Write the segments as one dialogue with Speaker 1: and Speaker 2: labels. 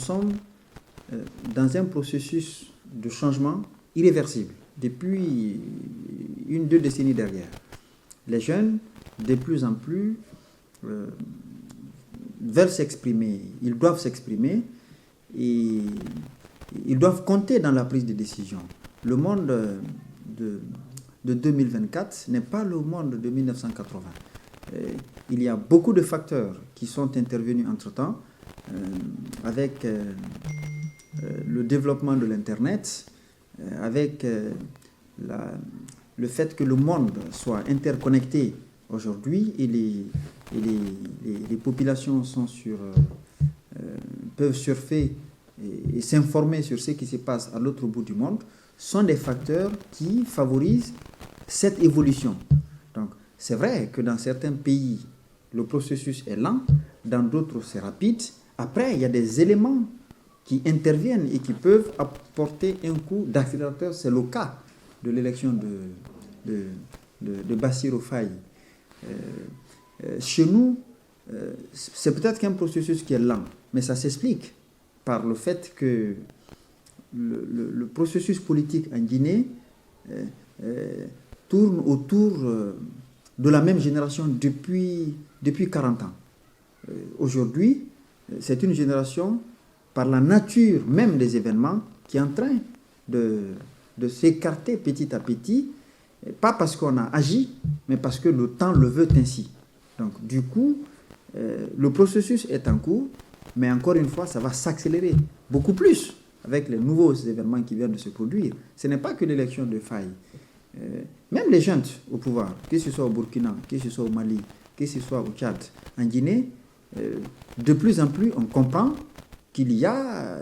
Speaker 1: sommes dans un processus de changement irréversible depuis 1-2 décennies derrière. Les jeunes, de plus en plus, veulent s'exprimer, ils doivent s'exprimer et ils doivent compter dans la prise de décision. Le monde de 2024 n'est pas le monde de 1980. Il y a beaucoup de facteurs qui sont intervenus entre-temps avec le développement de l'Internet, avec le fait que le monde soit interconnecté aujourd'hui et les populations sont peuvent surfer et s'informer sur ce qui se passe à l'autre bout du monde, sont des facteurs qui favorisent cette évolution. Donc, c'est vrai que dans certains pays, le processus est lent, dans d'autres, c'est rapide. Après, il y a des éléments qui interviennent et qui peuvent apporter un coup d'accélérateur. C'est le cas de l'élection de Bassirou Faye. Chez nous, c'est peut-être qu'un processus qui est lent, mais ça s'explique par le fait que le processus politique en Guinée tourne autour de la même génération depuis 40 ans. Aujourd'hui, c'est une génération, par la nature même des événements, qui est en train de s'écarter petit à petit, pas parce qu'on a agi, mais parce que le temps le veut ainsi. Donc, du coup, le processus est en cours, mais encore une fois, ça va s'accélérer beaucoup plus avec les nouveaux événements qui viennent de se produire. Ce n'est pas que l'élection de Faye. Même les jeunes au pouvoir, que ce soit au Burkina, que ce soit au Mali, que ce soit au Tchad, en Guinée, de plus en plus, on comprend qu'il y a...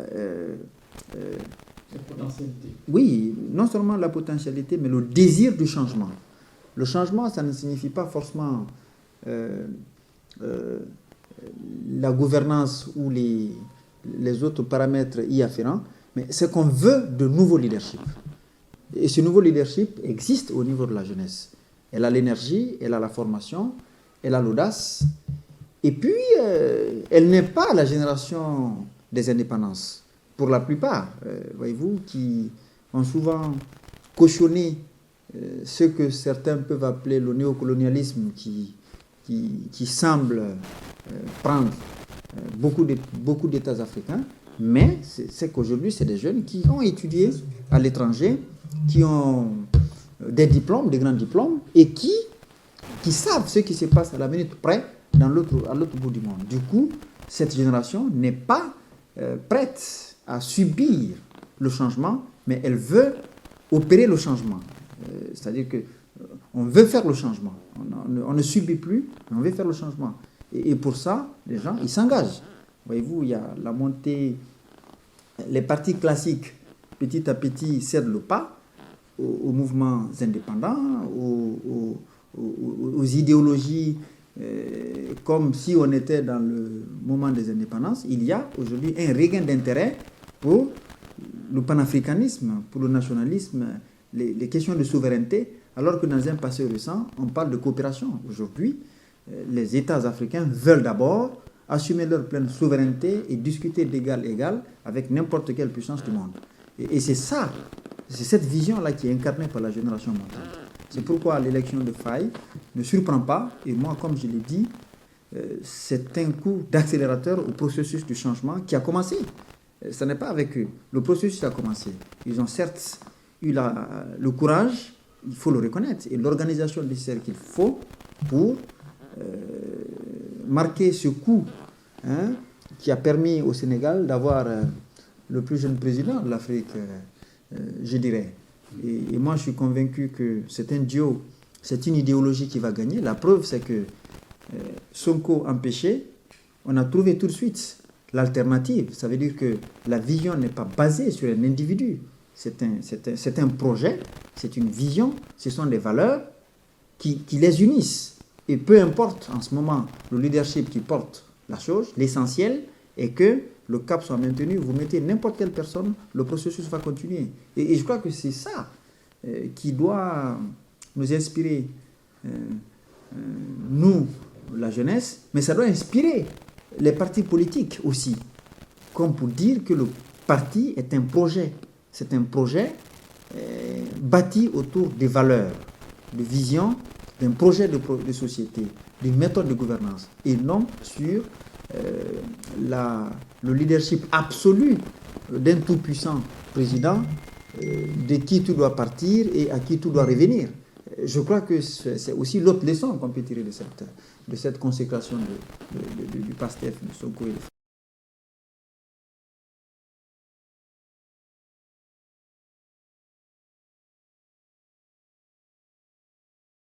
Speaker 2: cette potentialité.
Speaker 1: Oui, non seulement la potentialité, mais le désir du changement. Le changement, ça ne signifie pas forcément la gouvernance ou les autres paramètres y afférents, mais c'est qu'on veut de nouveaux leaderships. Et ce nouveau leadership existe au niveau de la jeunesse. Elle a l'énergie, elle a la formation, elle a l'audace. Et puis, elle n'est pas la génération des indépendances. Pour la plupart, voyez-vous, qui ont souvent cautionné ce que certains peuvent appeler le néocolonialisme qui semble prendre beaucoup d'États africains. Mais c'est qu'aujourd'hui, c'est des jeunes qui ont étudié à l'étranger, qui ont des diplômes, des grands diplômes, et qui savent ce qui se passe à la minute près à l'autre bout du monde. Du coup, cette génération n'est pas prête à subir le changement, mais elle veut opérer le changement. C'est-à-dire qu'on veut faire le changement. On ne subit plus, mais on veut faire le changement. Et pour ça, les gens, ils s'engagent. Voyez-vous, il y a la montée... Les partis classiques, petit à petit, cèdent le pas aux mouvements indépendants, aux idéologies, comme si on était dans le moment des indépendances. Il y a aujourd'hui un regain d'intérêt pour le panafricanisme, pour le nationalisme, les questions de souveraineté, alors que dans un passé récent, on parle de coopération. Aujourd'hui, les États africains veulent d'abord assumer leur pleine souveraineté et discuter d'égal à égal avec n'importe quelle puissance du monde. Et c'est ça, c'est cette vision-là qui est incarnée par la génération montante. C'est pourquoi l'élection de Faye ne surprend pas, et moi, comme je l'ai dit, c'est un coup d'accélérateur au processus du changement qui a commencé. Ce n'est pas avec eux. Le processus a commencé. Ils ont certes eu le courage, il faut le reconnaître, et l'organisation nécessaire qu'il faut pour marquer ce coup qui a permis au Sénégal d'avoir le plus jeune président de l'Afrique, je dirais. Et moi, je suis convaincu que c'est un duo, c'est une idéologie qui va gagner. La preuve, c'est que Sonko empêché, on a trouvé tout de suite l'alternative. Ça veut dire que la vision n'est pas basée sur un individu. C'est un projet, c'est une vision, ce sont des valeurs qui les unissent. Et peu importe en ce moment le leadership qui porte la chose, l'essentiel est que le cap soit maintenu. Vous mettez n'importe quelle personne, le processus va continuer. Et je crois que c'est ça qui doit nous inspirer, nous, la jeunesse, mais ça doit inspirer les partis politiques aussi. comme pour dire que le parti est un projet. C'est un projet bâti autour des valeurs, de vision, d'un projet de société, d'une méthode de gouvernance, et non sur le leadership absolu d'un tout-puissant président de qui tout doit partir et à qui tout doit revenir. Je crois que c'est aussi l'autre leçon qu'on peut tirer de cette consécration du PASTEF, de Sonko et